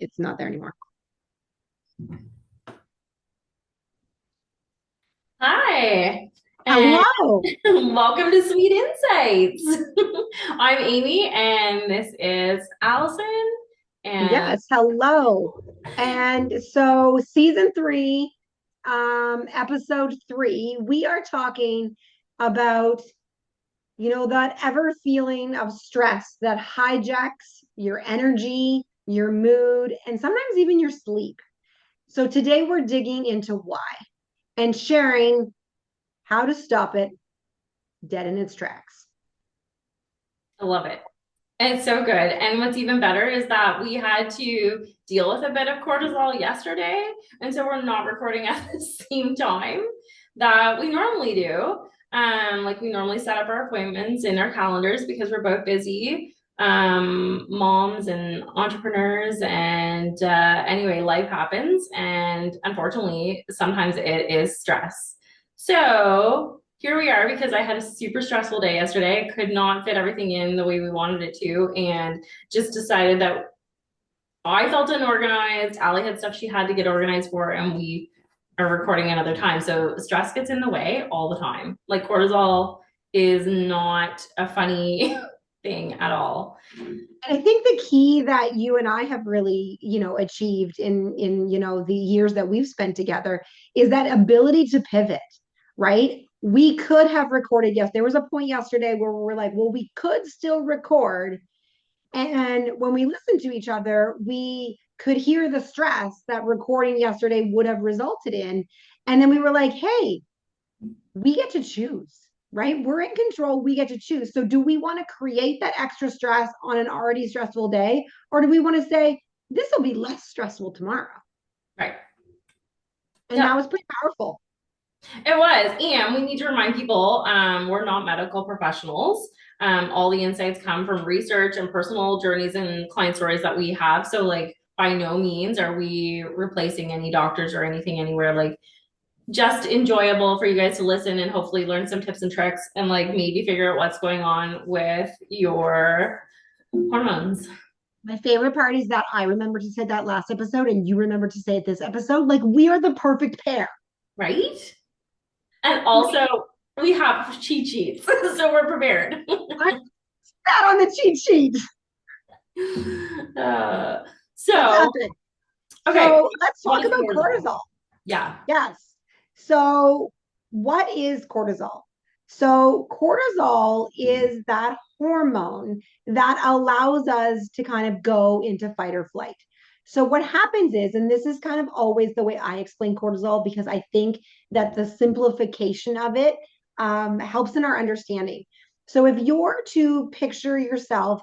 it's not there anymore. Hi, and Hello. welcome to Sweet Insights. I'm Amy, and this is Allison. And Yes, hello. And so season three, episode three, we are talking about, that ever feeling of stress that hijacks your energy, your mood, and sometimes even your sleep. So today we're digging into why and sharing how to stop it dead in its tracks. I love it. And it's so good. And what's even better is that we had to deal with a bit of cortisol yesterday. And so we're not recording at the same time that we normally do. Like we normally set up our appointments in our calendars because we're both busy moms and entrepreneurs. And anyway, life happens. And unfortunately, sometimes it is stress. So here we are because I had a super stressful day yesterday. I could not fit everything in the way we wanted it to, and just decided that I felt unorganized. Allie had stuff she had to get organized for, and we are recording another time. So stress gets in the way all the time. Like cortisol is not a funny thing at all. And I think the key that you and I have really, achieved in the years that we've spent together is that ability to pivot, right? We could have recorded, yes. There was a point yesterday where we were like, well, we could still record. And when we listened to each other, we could hear the stress that recording yesterday would have resulted in. And then we were like, hey, we get to choose, right? We're in control. We get to choose. So, do we want to create that extra stress on an already stressful day? Or do we want to say, this will be less stressful tomorrow? Right. And Yeah. that was pretty powerful. It was. And we need to remind people we're not medical professionals. All the insights come from research and personal journeys and client stories that we have. So, like, by no means are we replacing any doctors or anything anywhere. Like, just enjoyable for you guys to listen and hopefully learn some tips and tricks and, like, maybe figure out what's going on with your hormones. My favorite part is that I remember to say that last episode and you remember to say it this episode. Like, we are the perfect pair. Right? And also, we have cheat sheets, so we're prepared. I sat on the cheat sheet. Uh, That's so, epic. okay, So let's what talk is about cortisol? cortisol. Yeah. Yes. So, what is cortisol? So, cortisol is that hormone that allows us to kind of go into fight or flight. So, what happens is, and this is kind of always the way I explain cortisol because I think that the simplification of it helps in our understanding. So, if you're to picture yourself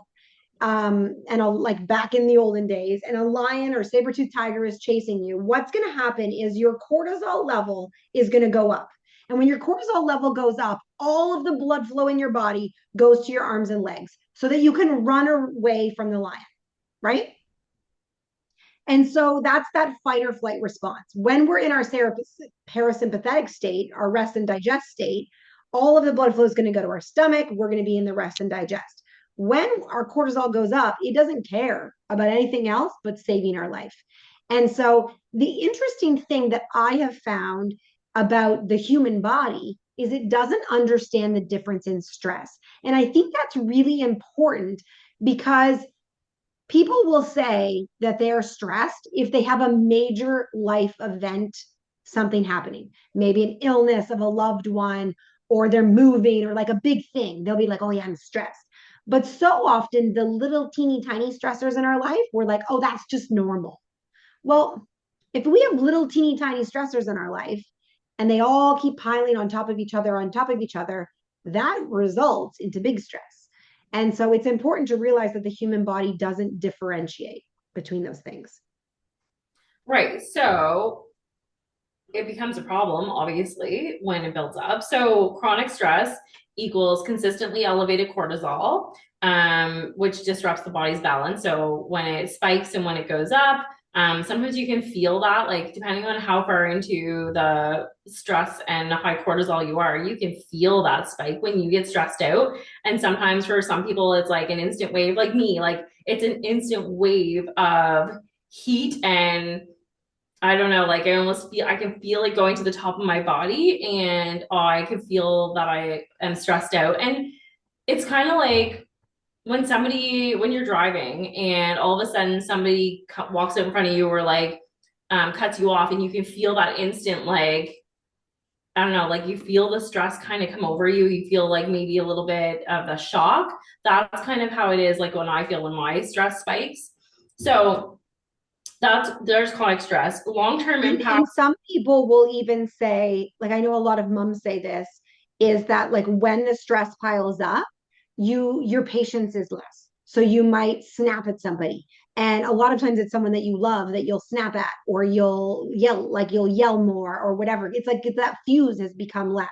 and like back in the olden days, and a lion or saber-toothed tiger is chasing you, what's going to happen is your cortisol level is going to go up. And when your cortisol level goes up, all of the blood flow in your body goes to your arms and legs so that you can run away from the lion, right? And so that's that fight or flight response. When we're in our parasympathetic state, our rest and digest state, all of the blood flow is going to go to our stomach. We're going to be in the rest and digest. When our cortisol goes up, it doesn't care about anything else but saving our life. And so the interesting thing that I have found about the human body is it doesn't understand the difference in stress. And I think that's really important because people will say that they are stressed if they have a major life event, something happening, maybe an illness of a loved one, or they're moving, or like a big thing. They'll be like, oh, yeah, I'm stressed. But so often, the little teeny tiny stressors in our life, we're like, oh, that's just normal. Well, if we have little teeny tiny stressors in our life and they all keep piling on top of each other, that results into big stress. And so it's important to realize that the human body doesn't differentiate between those things. Right. So it becomes a problem, obviously, when it builds up. So chronic stress equals consistently elevated cortisol, which disrupts the body's balance. So when it spikes and when it goes up, sometimes you can feel that, like depending on how far into the stress and high cortisol you are, you can feel that spike when you get stressed out. And sometimes for some people, it's like an instant wave, like me, like it's an instant wave of heat and I don't know, like I can feel like going to the top of my body and I can feel that I am stressed out. And it's kind of like when you're driving and all of a sudden somebody walks up in front of you or like cuts you off and you can feel that instant, like, I don't know, like you feel the stress kind of come over you. You feel like maybe a little bit of the shock. That's kind of how it is like when I feel when my stress spikes. So there's chronic stress. Long-term And impact. some people will even say, like I know a lot of moms say this, is that like when the stress piles up, your patience is less. So you might snap at somebody. And a lot of times it's someone that you love that you'll snap at, or you'll yell more or whatever. It's like that fuse has become less.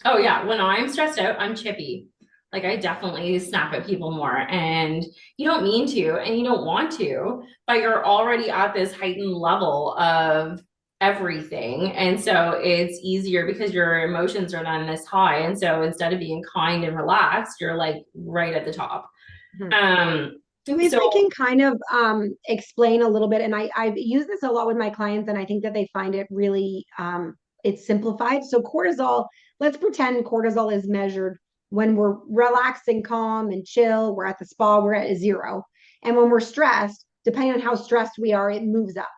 Oh yeah, when I'm stressed out, I'm chippy. Like I definitely snap at people more and you don't mean to and you don't want to, but you're already at this heightened level of everything. And so it's easier because your emotions are on this high. And so instead of being kind and relaxed, you're like right at the top. Mhm. Um, So if I so can kind of explain a little bit, and I've used this a lot with my clients, and I think that they find it really it's simplified. So cortisol, let's pretend cortisol is measured when we're relaxed and calm and chill, we're at the spa, we're at a zero. And when we're stressed, depending on how stressed we are, it moves up.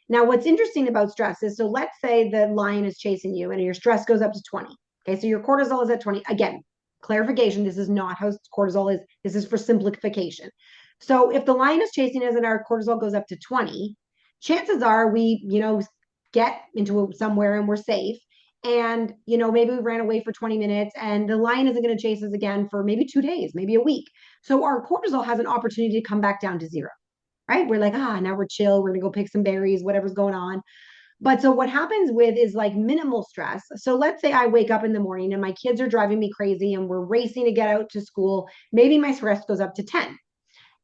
Now, what's interesting about stress is, so let's say the lion is chasing you and your stress goes up to 20. Okay, so your cortisol is at 20. Again, clarification, this is not how cortisol is. This is for simplification. So if the lion is chasing us and our cortisol goes up to 20, chances are we, get into somewhere and we're safe. And, maybe we ran away for 20 minutes and the lion isn't going to chase us again for maybe 2 days, maybe a week. So our cortisol has an opportunity to come back down to zero, right? We're like, now we're chill. We're going to go pick some berries, whatever's going on. But so what happens with is like minimal stress. So let's say I wake up in the morning and my kids are driving me crazy and we're racing to get out to school. Maybe my stress goes up to 10.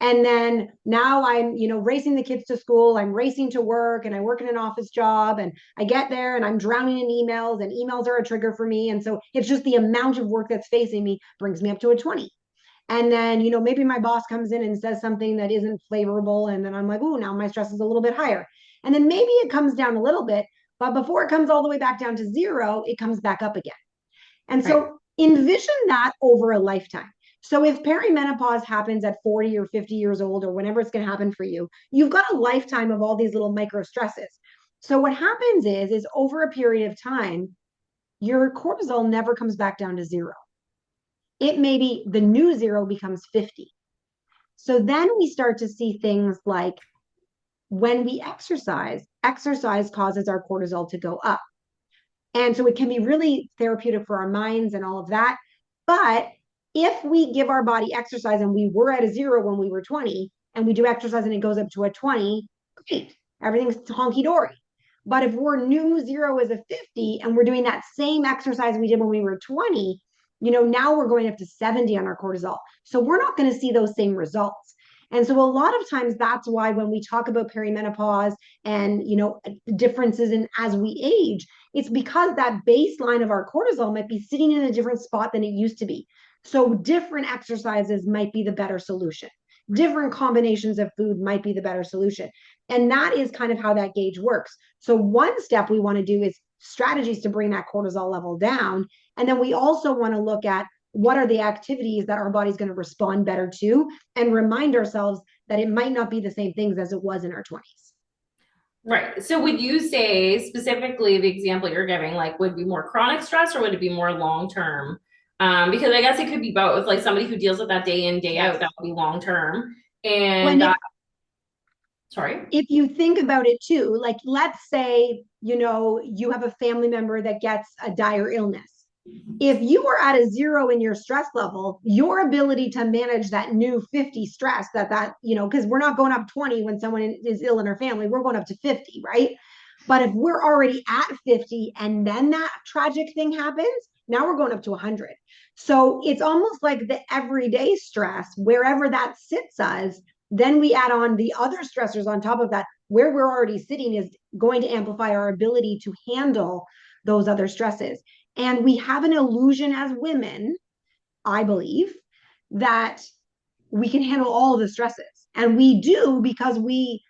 And then now I'm, racing the kids to school. I'm racing to work and I work in an office job and I get there and I'm drowning in emails and emails are a trigger for me. And so it's just the amount of work that's facing me brings me up to a 20. And then, maybe my boss comes in and says something that isn't flavorable. And then I'm like, oh, now my stress is a little bit higher. And then maybe it comes down a little bit, but before it comes all the way back down to zero, it comes back up again. And right. so envision that over a lifetime. So if perimenopause happens at 40 or 50 years old or whenever it's going to happen for you, you've got a lifetime of all these little micro stresses. So what happens is over a period of time, your cortisol never comes back down to zero. It maybe the new zero becomes 50. So then we start to see things like when we exercise causes our cortisol to go up. And so it can be really therapeutic for our minds and all of that. But if we give our body exercise and we were at a zero when we were 20 and we do exercise and it goes up to a 20, great. Everything's honky dory. But if we're new zero is a 50 and we're doing that same exercise we did when we were 20, now we're going up to 70 on our cortisol. So we're not going to see those same results. And so a lot of times that's why when we talk about perimenopause and, differences in as we age, it's because that baseline of our cortisol might be sitting in a different spot than it used to be. So different exercises might be the better solution. Different combinations of food might be the better solution. And that is kind of how that gauge works. So one step we want to do is strategies to bring that cortisol level down. And then we also want to look at what are the activities that our body's going to respond better to and remind ourselves that it might not be the same things as it was in our 20s. Right. So would you say specifically the example you're giving, like would be more chronic stress or would it be more long term? Because I guess it could be both, like somebody who deals with that day in, day out, Yes. that would be long term. When And it sorry. if you think about it too, like let's say, you have a family member that gets a dire illness. If you are at a zero in your stress level, your ability to manage that new 50 stress because we're not going up 20 when someone is ill in our family, we're going up to 50, right? But if we're already at 50 and then that tragic thing happens, now we're going up to 100. So it's almost like the everyday stress, wherever that sits us, then we add on the other stressors on top of that. Where we're already sitting is going to amplify our ability to handle those other stresses. And we have an illusion as women, I believe, that we can handle all of the stresses. And we do because we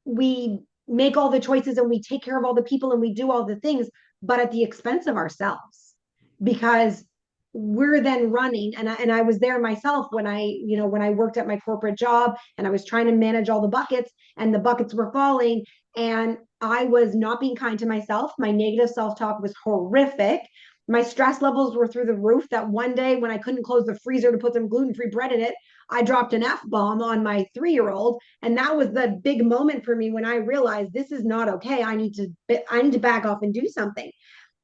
we make all the choices and we take care of all the people and we do all the things, but at the expense of ourselves, because we're then running. And I was there myself when I worked at my corporate job and I was trying to manage all the buckets and the buckets were falling, and I was not being kind to myself. My negative self-talk was horrific. My stress levels were through the roof, that one day when I couldn't close the freezer to put some gluten-free bread in it, I dropped an F-bomb on my 3-year-old. And that was the big moment for me when I realized this is not okay. I need to back off and do something.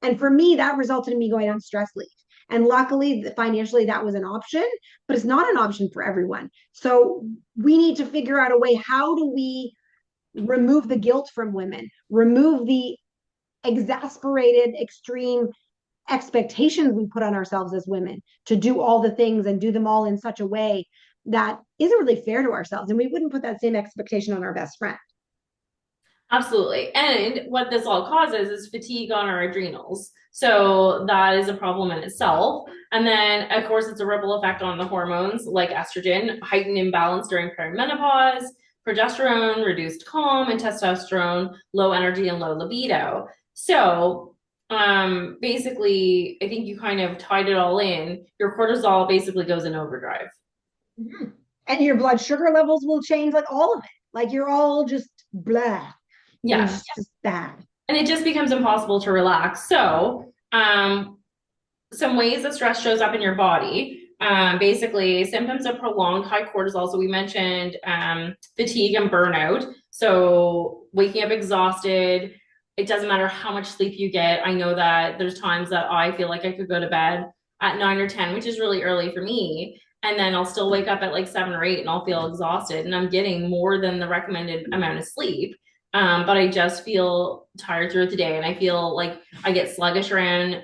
And for me, that resulted in me going on stress leave. And luckily, financially, that was an option, but it's not an option for everyone. So we need to figure out a way. How do we remove the guilt from women, remove the exasperated, extreme expectations we put on ourselves as women to do all the things and do them all in such a way that isn't really fair to ourselves? And we wouldn't put that same expectation on our best friend. Absolutely. And what this all causes is fatigue on our adrenals. So that is a problem in itself. And then, of course, it's a ripple effect on the hormones like estrogen, heightened imbalance during perimenopause, progesterone, reduced calm, and testosterone, low energy and low libido. So, basically, I think you kind of tied it all in. Your cortisol basically goes in overdrive. Mm-hmm. And your blood sugar levels will change, like all of it. Like you're all just blah. Yes. It's just bad. And it just becomes impossible to relax. So, some ways that stress shows up in your body. Basically, symptoms of prolonged high cortisol. So we mentioned fatigue and burnout. So waking up exhausted. It doesn't matter how much sleep you get. I know that there's times that I feel like I could go to bed at 9 or 10, which is really early for me. And then I'll still wake up at like 7 or 8 and I'll feel exhausted. And I'm getting more than the recommended amount of sleep. But I just feel tired throughout the day and I feel like I get sluggish around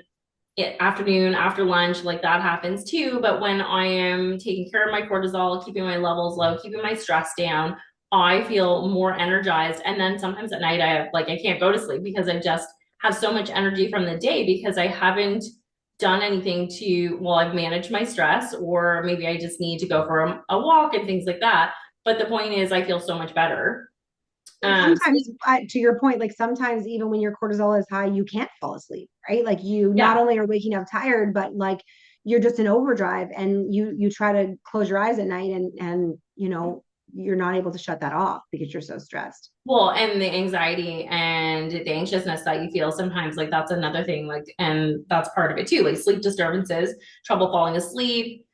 afternoon, after lunch, like that happens too. But when I am taking care of my cortisol, keeping my levels low, keeping my stress down, I feel more energized. And then sometimes at night, I can't go to sleep because I just have so much energy from the day because I haven't done anything I've managed my stress, or maybe I just need to go for a walk and things like that. But the point is, I feel so much better. And sometimes, to your point, like sometimes even when your cortisol is high, you can't fall asleep, right? Like you not Yeah. only are waking up tired, but like you're just in overdrive, and you try to close your eyes at night, and you're not able to shut that off because you're so stressed. Well, and the anxiety and the anxiousness that you feel sometimes, like that's another thing, like, and that's part of it too, like sleep disturbances, trouble falling asleep,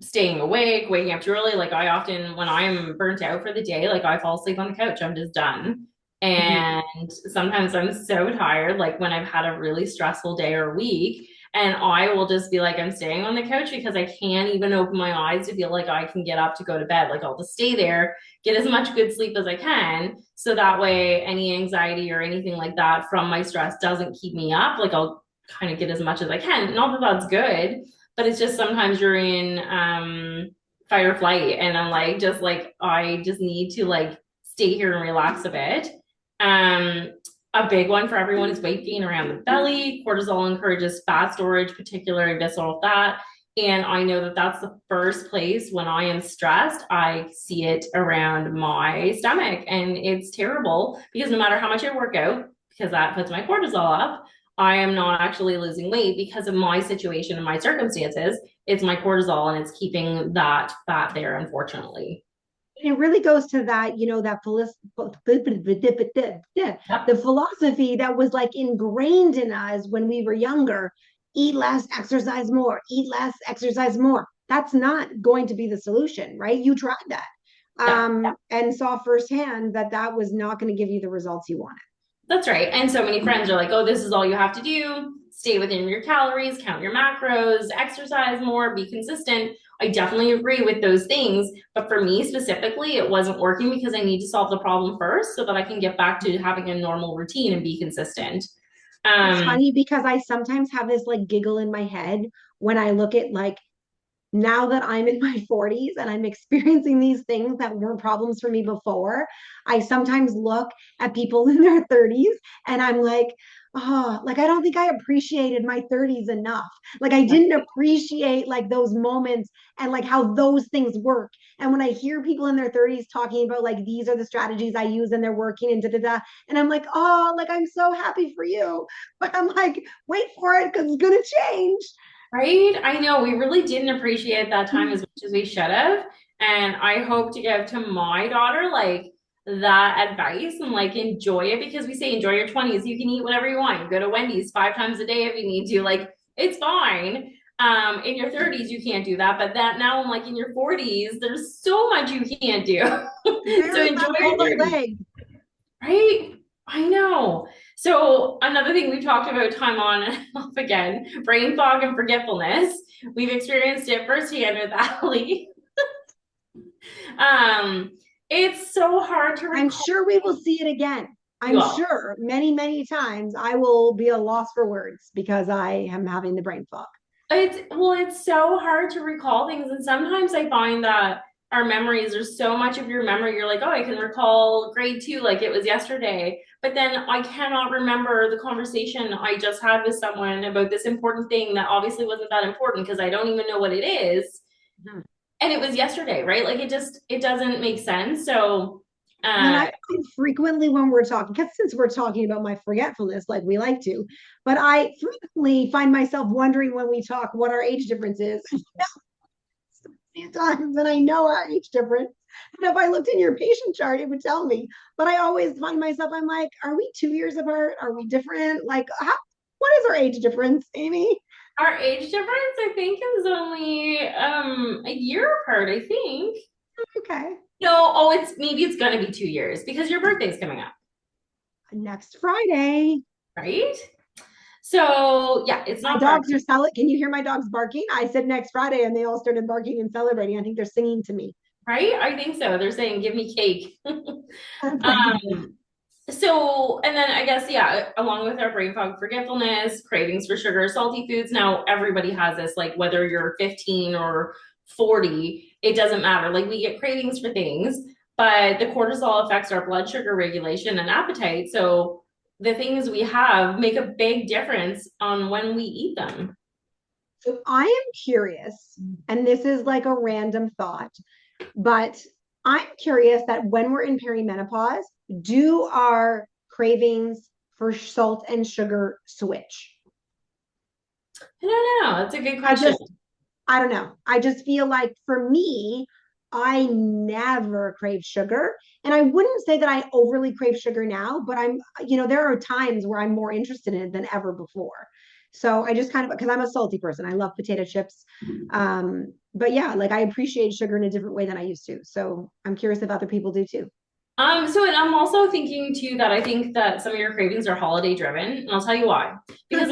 staying awake, waking up too early. Like I often, when I'm burnt out for the day, like I fall asleep on the couch, I'm just done. Mhm. And sometimes I'm so tired, like when I've had a really stressful day or week, and I will just be like, I'm staying on the couch because I can't even open my eyes to feel like I can get up to go to bed. Like I'll just stay there, get as much good sleep as I can. So that way, any anxiety or anything like that from my stress doesn't keep me up. Like I'll kind of get as much as I can. Not that that's good, but it's just sometimes you're in fight or flight. And I'm like, just like, I just need to like stay here and relax a bit. Um, a big one for everyone is weight gain around the belly. Cortisol encourages fat storage, particularly visceral fat. And I know that that's the first place when I am stressed, I see it around my stomach. And it's terrible because no matter how much I work out, because that puts my cortisol up, I am not actually losing weight because of my situation and my circumstances. It's my cortisol and it's keeping that fat there, unfortunately. It really goes to that, that the Yep. philosophy that was like ingrained in us when we were younger: eat less, exercise more, eat less, exercise more. That's not going to be the solution, right? You tried that, Yep. and saw firsthand that that was not going to give you the results you wanted. That's right. And so many friends are like, oh, this is all you have to do. Stay within your calories, count your macros, exercise more, be consistent. I definitely agree with those things. But for me specifically, it wasn't working because I need to solve the problem first so that I can get back to having a normal routine and be consistent. It's Um, funny because I sometimes have this like giggle in my head when I look at like now that I'm in my 40s and I'm experiencing these things that weren't problems for me before, I sometimes look at people in their 30s and I'm like, oh, like I don't think I appreciated my 30s enough. Like I didn't appreciate like those moments and like how those things work. And when I hear people in their 30s talking about like these are the strategies I use and they're working and da da da, and I'm like, oh, like I'm so happy for you. But I'm like, wait for it because it's gonna change. Right? I know we really didn't appreciate that time as much as we should have. And I hope to give to my daughter like that advice and like enjoy it because we say enjoy your 20s. You can eat whatever you want. You go to Wendy's 5 times a day if you need to. Like it's fine. In your 30s, you can't do that. But that now I'm like in your 40s, there's so much you can't do. So There's enjoy that your other 30s. leg. Right? I know. So another thing we've talked about time on and off again, brain fog and forgetfulness. We've experienced it firsthand with Ali. Um, it's so hard to I'm recall. sure we will see it again. I'm Well, sure many, many times I will be a loss for words because I am having the brain fog. it's so hard to recall things, and sometimes I find that our memories, there's so much of your memory, you're like, oh, I can recall grade two like it was yesterday, but then I cannot remember the conversation I just had with someone about this important thing that obviously wasn't that important because I don't even know what it is, Mhm. and it was yesterday, right? Like it doesn't make sense. So, And I uh, find frequently when we're talking, because since we're talking about my forgetfulness, like we like to, but I frequently find myself wondering when we talk what our age difference is. These times, and I know our age difference. And if I looked in your patient chart, it would tell me. But I always find myself, I'm like, are we 2 years apart? Are we different? Like, what is our age difference, Amy? our age difference, I think, is only a year apart, I think. Okay. No, oh, it's gonna be 2 years because your birthday's coming up, Next Friday. right? So yeah, it's My not far, dogs are selling. Can you hear my dogs barking? I said next Friday and they all started barking and celebrating. I think they're singing to me. right? I think so. They're saying, "Give me cake." That's amazing. um, so, and then I guess yeah, along with our brain fog, forgetfulness, cravings for sugar, salty foods. Now everybody has this, like whether you're 15 or 40, it doesn't matter. Like we get cravings for things, but the cortisol affects our blood sugar regulation and appetite. So the things we have make a big difference on when we eat them. So I am curious, and this is like a random thought, but I'm curious that when we're in perimenopause, do our cravings for salt and sugar switch? I don't know. That's a good I question. just, I don't know. I just feel like for me, I never crave sugar. And I wouldn't say that I overly crave sugar now, but there are times where I'm more interested in it than ever before. So I just kind of, because I'm a salty person, I love potato chips. But yeah, like I appreciate sugar in a different way than I used to. So I'm curious if other people do too. So and I'm also thinking too that I think that some of your cravings are holiday driven, and I'll tell you why. Because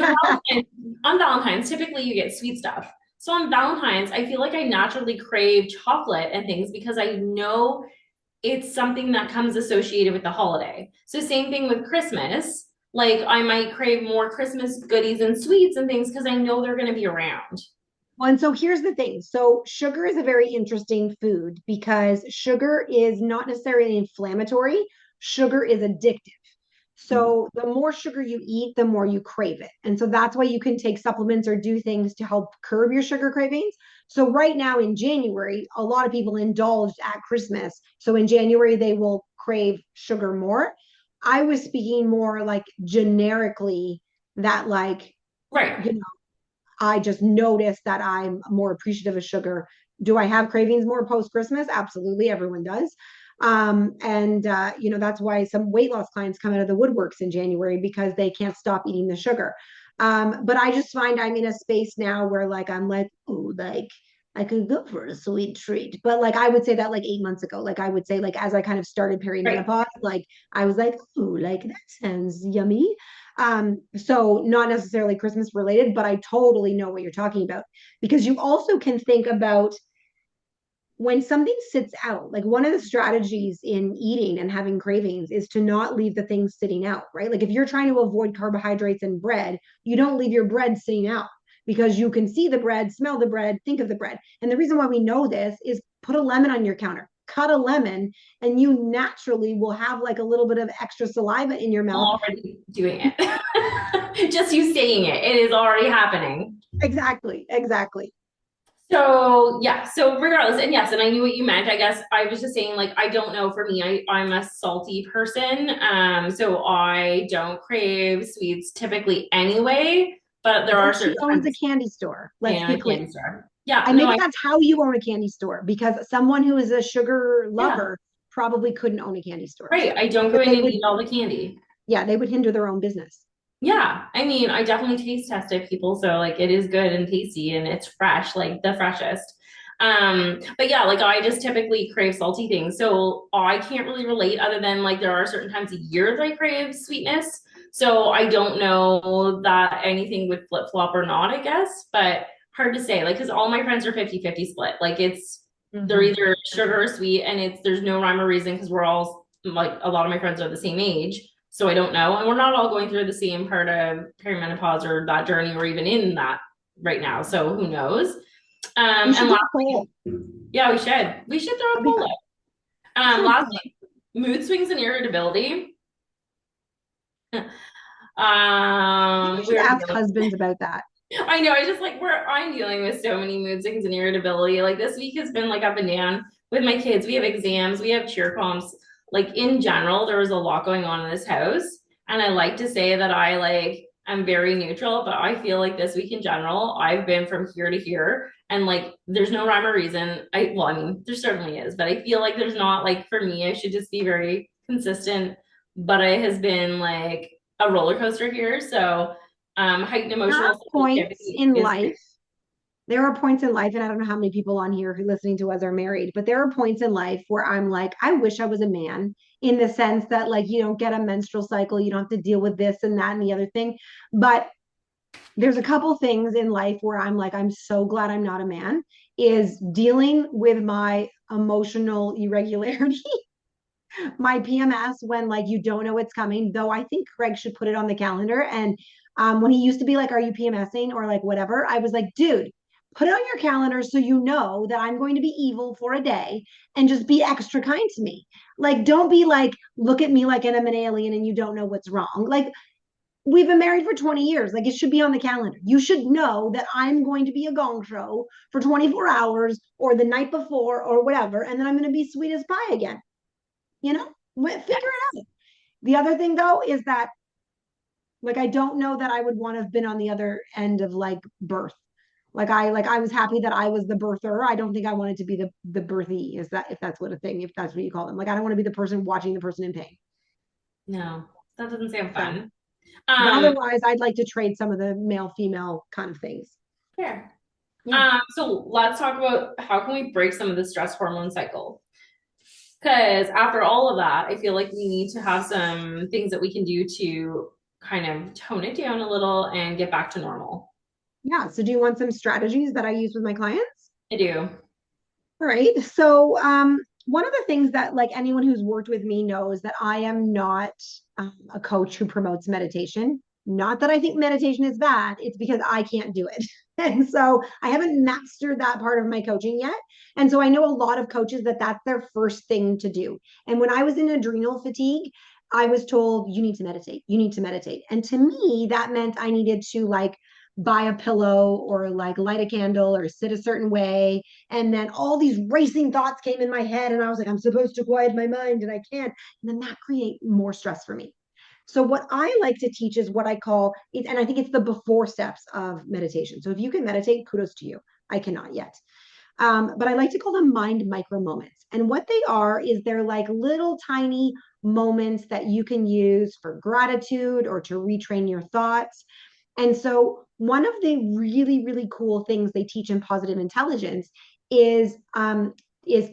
on Valentine's, typically you get sweet stuff. So on Valentine's, I feel like I naturally crave chocolate and things because I know it's something that comes associated with the holiday. So same thing with Christmas. Like I might crave more Christmas goodies and sweets and things because I know they're going to be around. Well, and so here's the thing. So sugar is a very interesting food because sugar is not necessarily inflammatory. Sugar is addictive. So the more sugar you eat, the more you crave it. And so that's why you can take supplements or do things to help curb your sugar cravings. So right now in January, a lot of people indulged at Christmas. So in January, they will crave sugar more. I was speaking more like generically that like, Right. you know, I just noticed that I'm more appreciative of sugar. Do I have cravings more post Christmas? Absolutely, everyone does. And that's why some weight loss clients come out of the woodworks in January because they can't stop eating the sugar. But I just find I'm in a space now where like I'm like, oh, like I could go for a sweet treat. But like I would say that like 8 months ago, like I would say like as I kind of started Right. perimenopause, like I was like, oh, like that sounds yummy. So not necessarily Christmas related, but I totally know what you're talking about because you also can think about when something sits out, like one of the strategies in eating and having cravings is to not leave the things sitting out, right? Like if you're trying to avoid carbohydrates and bread, you don't leave your bread sitting out because you can see the bread, smell the bread, think of the bread. And the reason why we know this is put a lemon on your counter, cut a lemon, and you naturally will have like a little bit of extra saliva in your mouth. Already doing it. Just you saying it, it is already happening. Exactly, exactly. So yeah, so regardless, and yes, and I knew what you meant. I guess I was just saying, like, I don't know, for me, I'm a salty person. So I don't crave sweets typically anyway, but there are And she certain owns a times candy store. I Let's am be a clear. candy store. Yeah, And no, maybe I that's how you own a candy store, because someone who is a sugar yeah, lover probably couldn't own a candy store right. I don't go because in they and would, eat all the candy. yeah, they would hinder their own business. Yeah, I mean, I definitely taste tested people, so like it is good and tasty and it's fresh, like the freshest. But yeah, like I just typically crave salty things. So I can't really relate other than like there are certain times a year that I crave sweetness. So I don't know that anything would flip-flop or not, I guess, but hard to say. Like, because all my friends are 50-50 split. Like they're Mm-hmm. either sugar or sweet, and there's no rhyme or reason because we're all like a lot of my friends are the same age. So I don't know. And we're not all going through the same part of perimenopause or that journey or even in that right now. So who knows? We should And do a poll. lastly, yeah, we should. We should throw a That'd be poll fun. up. Lastly, mood swings and irritability. I think we We should already ask dealing. husbands about that. I know. I just like I'm dealing with so many mood swings and irritability. Like this week has been like up and down with my kids. We have exams, we have cheer comps. Like in general, there was a lot going on in this house. And I like to say that I'm very neutral, but I feel like this week in general, I've been from here to here. And like there's no rhyme or reason. I mean, there certainly is, but I feel like there's not, like, for me, I should just be very consistent. But it has been like a roller coaster here. So heightened There are emotional points sensitivity in is life. There are points in life, and I don't know how many people on here who listening to us are married, but there are points in life where I'm like, I wish I was a man, in the sense that like you don't get a menstrual cycle, you don't have to deal with this and that and the other thing. But there's a couple things in life where I'm like, I'm so glad I'm not a man, is dealing with my emotional irregularity, my PMS, when like you don't know it's coming. Though I think Craig should put it on the calendar. And when he used to be like, "Are you PMSing?" or like whatever, I was like, "Dude, put it on your calendar so you know that I'm going to be evil for a day, and just be extra kind to me. Like, don't be like, look at me like I'm an alien and you don't know what's wrong. Like, we've been married for 20 years. Like, it should be on the calendar. You should know that I'm going to be a gong show for 24 hours or the night before or whatever. And then I'm going to be sweet as pie again. You know, figure it out." The other thing though is that like I don't know that I would want to have been on the other end of like birth. Like I was happy that I was the birther. I don't think I wanted to be the birthee. Is that, if that's what a thing, if that's what you call them? Like I don't want to be the person watching the person in pain. no, that doesn't sound So, fun. but Um, otherwise, I'd like to trade some of the male female kind of things. Fair. Yeah. So let's talk about how can we break some of the stress hormone cycle? Because after all of that, I feel like we need to have some things that we can do to kind of tone it down a little and get back to normal. Yeah. So do you want some strategies that I use with my clients? I do. All right. So, one of the things that like anyone who's worked with me knows that I am not a coach who promotes meditation. Not that I think meditation is bad, it's because I can't do it. And so I haven't mastered that part of my coaching yet. And so I know a lot of coaches that that's their first thing to do. And when I was in adrenal fatigue, I was told, you need to meditate. You need to meditate. And to me, that meant I needed to like buy a pillow or like light a candle or sit a certain way. And then all these racing thoughts came in my head, and I was like, I'm supposed to quiet my mind and I can't. And then that create more stress for me. So what I like to teach is what I call it, and I think it's the before steps of meditation. So if you can meditate, kudos to you. I cannot yet. But I like to call them mind micro moments. And what they are is they're like little tiny moments that you can use for gratitude or to retrain your thoughts. And so, one of the really, really cool things they teach in positive intelligence is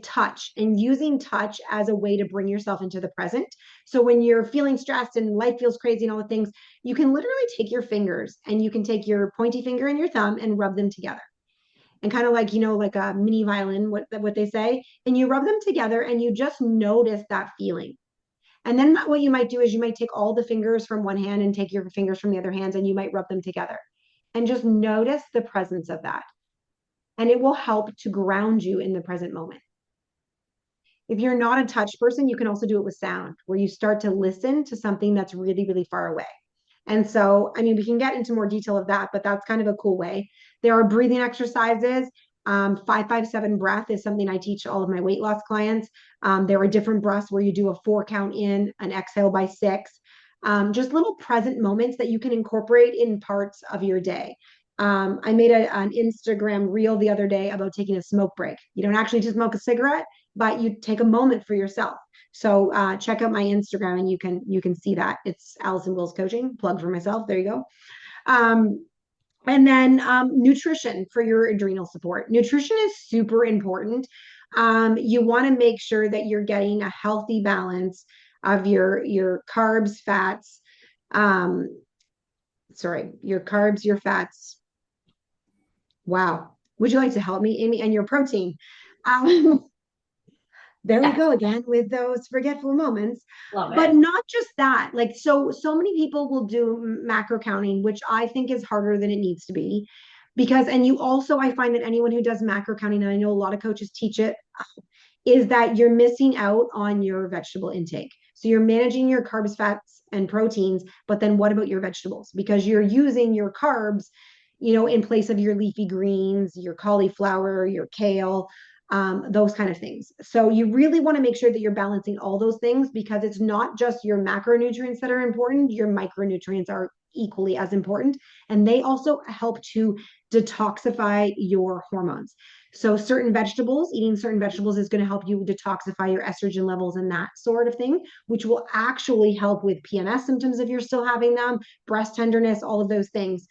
touch, and using touch as a way to bring yourself into the present. So when you're feeling stressed and life feels crazy and all the things, you can literally take your fingers, and you can take your pointy finger and your thumb and rub them together. And kind of like, like a mini violin, what they say, and you rub them together and you just notice that feeling. And then what you might do is you might take all the fingers from one hand and take your fingers from the other hands, and you might rub them together. and just notice the presence of that. And it will help to ground you in the present moment. If you're not a touch person, you can also do it with sound, where you start to listen to something that's really, really far away. And so, I mean, we can get into more detail of that, but that's kind of a cool way. There are breathing exercises. 557 breath is something I teach all of my weight loss clients. There are different breaths where you do a 4 count in, an exhale by 6. Just little present moments that you can incorporate in parts of your day. I made an Instagram reel the other day about taking a smoke break. You don't actually just smoke a cigarette, but you take a moment for yourself. So check out my Instagram and you can see that. It's Alison Wills Coaching. Plug for myself. There you go. And then nutrition for your adrenal support. Nutrition is super important. You want to make sure that you're getting a healthy balance of your carbs, fats. Sorry, your carbs, your fats. Wow. Would you like to help me, Amy? And your protein. Um, there we Yeah, go again with those forgetful moments. love But it. not just that, like so many people will do macro counting, which I think is harder than it needs to be. Because and you also, I find that anyone who does macro counting, and I know a lot of coaches teach it, is that you're missing out on your vegetable intake. So you're managing your carbs, fats, and proteins, but then what about your vegetables? Because you're using your carbs, in place of your leafy greens, your cauliflower, your kale, those kind of things. So you really want to make sure that you're balancing all those things, because it's not just your macronutrients that are important, your micronutrients are equally as important. And they also help to detoxify your hormones. So eating certain vegetables is going to help you detoxify your estrogen levels and that sort of thing, which will actually help with PMS symptoms if you're still having them, breast tenderness, all of those things.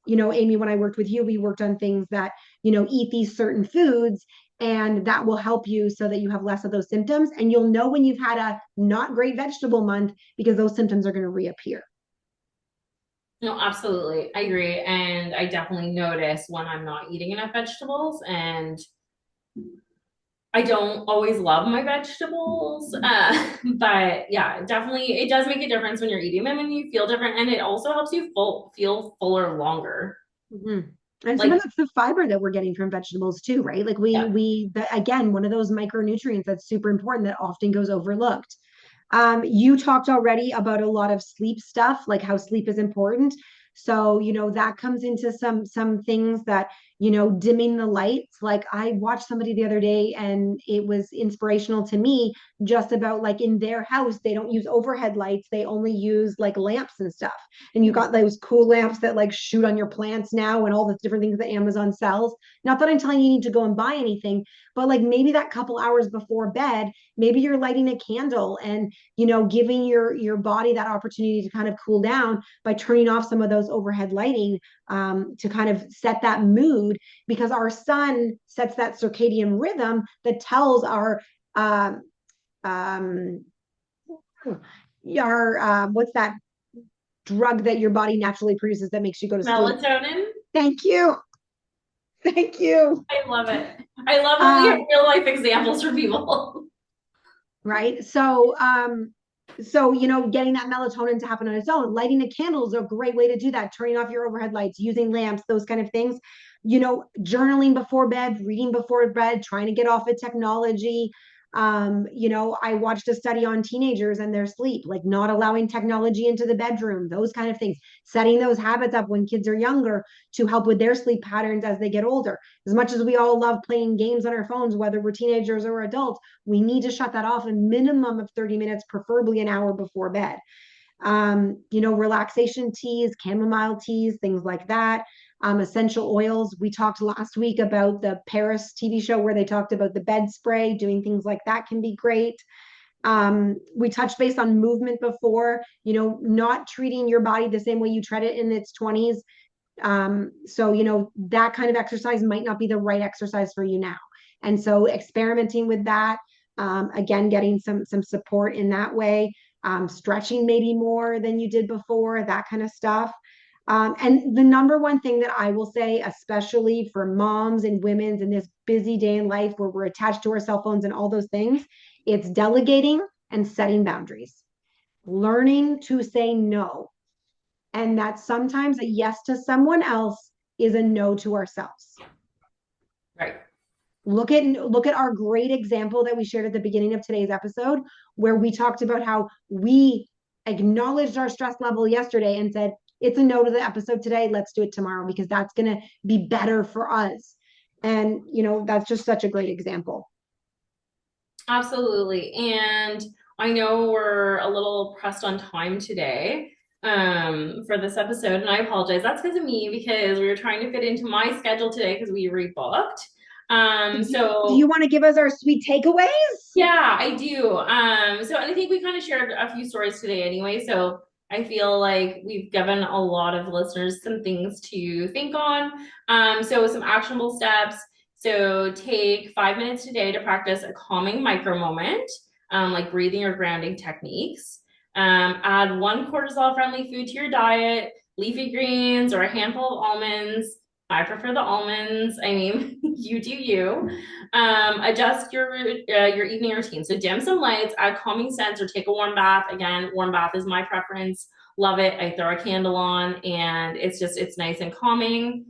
Amy, when I worked with you, we worked on things that, eat these certain foods, and that will help you so that you have less of those symptoms. And you'll know when you've had a not great vegetable month, because those symptoms are going to reappear. No, absolutely. I agree. And I definitely notice when I'm not eating enough vegetables, and I don't always love my vegetables. But yeah, definitely it does make a difference when you're eating them and you feel different. And it also helps you feel fuller longer. Mm-hmm. And Like, sometimes it's the fiber that we're getting from vegetables too, right? Like yeah. again, one of those micronutrients that's super important that often goes overlooked. You talked already about a lot of sleep stuff, like how sleep is important. So, that comes into some things that, dimming the lights. Like I watched somebody the other day and it was inspirational to me, just about like in their house, they don't use overhead lights. They only use like lamps and stuff. And you got those cool lamps that like shoot on your plants now and all the different things that Amazon sells. Not that I'm telling you need to go and buy anything, but like maybe that couple hours before bed, maybe you're lighting a candle and giving your body that opportunity to kind of cool down by turning off some of those overhead lighting, to kind of set that mood, because our sun sets that circadian rhythm that tells um, um, what's that drug that your body naturally produces that makes you go to sleep? Melatonin. Thank you. Thank you. I love it. I love when we have Um, real life examples for people. right. Getting that melatonin to happen on its own, lighting a candle is a great way to do that. Turning off your overhead lights, using lamps, those kind of things. Journaling before bed, reading before bed, trying to get off of technology. I watched a study on teenagers and their sleep, like not allowing technology into the bedroom, those kind of things, setting those habits up when kids are younger to help with their sleep patterns as they get older. As much as we all love playing games on our phones, whether we're teenagers or adults, we need to shut that off a minimum of 30 minutes, preferably an hour before bed. Relaxation teas, chamomile teas, things like that. Essential oils. We talked last week about the Paris TV show where they talked about the bed spray, doing things like that can be great. We touched base on movement before, not treating your body the same way you tread it in its 20s. So that kind of exercise might not be the right exercise for you now. And so experimenting with that, again, getting some support in that way, stretching maybe more than you did before, that kind of stuff. And the number one thing that I will say, especially for moms and women's in this busy day in life where we're attached to our cell phones and all those things, it's delegating and setting boundaries. Learning to say no. and that sometimes a yes to someone else is a no to ourselves. Right. Look at our great example that we shared at the beginning of today's episode, where we talked about how we acknowledged our stress level yesterday and said, it's a no to the episode today. Let's do it tomorrow because that's going to be better for us. And, that's just such a great example. Absolutely. And I know we're a little pressed on time today for this episode, and I apologize. That's because of me because we were trying to fit into my schedule today because we rebooked. Do you So want to give us our sweet takeaways? yeah, I do. So and I think we kind of shared a few stories today anyway. So I feel like we've given a lot of listeners some things to think on. So some actionable steps. So take 5 minutes today to practice a calming micro moment, like breathing or grounding techniques. Add one cortisol-friendly food to your diet, leafy greens or a handful of almonds. I prefer the almonds. I mean, you do you. Adjust your evening routine. So dim some lights, add calming scents, or take a warm bath. Again, warm bath is my preference. Love it. I throw a candle on, and it's nice and calming.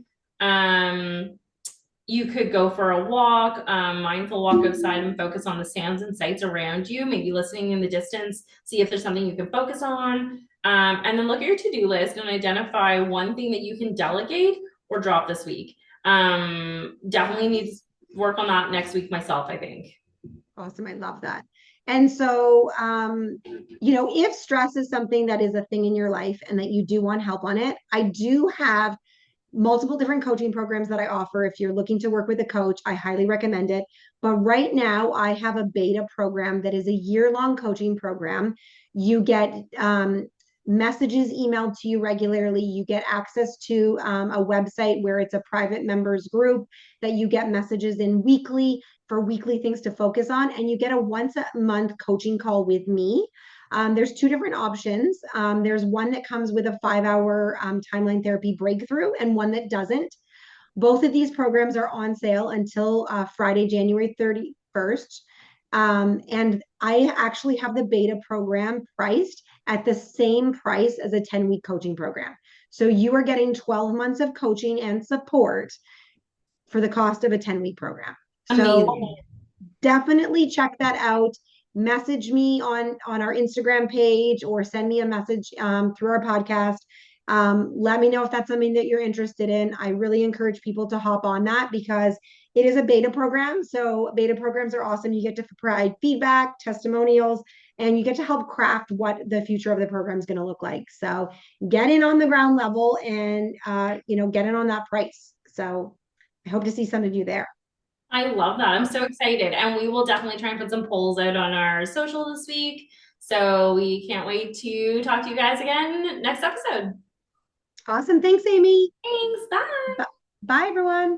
You could go for a walk, mindful walk outside and focus on the sounds and sights around you, maybe listening in the distance, see if there's something you can focus on. And then look at your to-do list and identify one thing that you can delegate or drop this week. Definitely needs work on that next week myself, I think. Awesome. I love that. And so, if stress is something that is a thing in your life and that you do want help on it, I do have multiple different coaching programs that I offer. If you're looking to work with a coach, I highly recommend it. But right now, I have a beta program that is a year-long coaching program. You get messages emailed to you regularly. You get access to a website where it's a private members group that you get messages in weekly for weekly things to focus on. And you get a once a month coaching call with me. There's two different options. There's one that comes with a 5 hour timeline therapy breakthrough and one that doesn't. Both of these programs are on sale until Friday, January 31st. And I actually have the beta program priced at the same price as a 10-week coaching program. So you are getting 12 months of coaching and support for the cost of a 10-week program. So Amazing. definitely check that out. Message me on our Instagram page or send me a message through our podcast. Let me know if that's something that you're interested in. I really encourage people to hop on that because it is a beta program. So beta programs are awesome. You get to provide feedback, testimonials, and you get to help craft what the future of the program is going to look like. So get in on the ground level and get in on that price. So I hope to see some of you there. I love that. I'm so excited. And we will definitely try and put some polls out on our social this week. So we can't wait to talk to you guys again next episode. Awesome. Thanks, Amy. Thanks. Bye. Bye, everyone.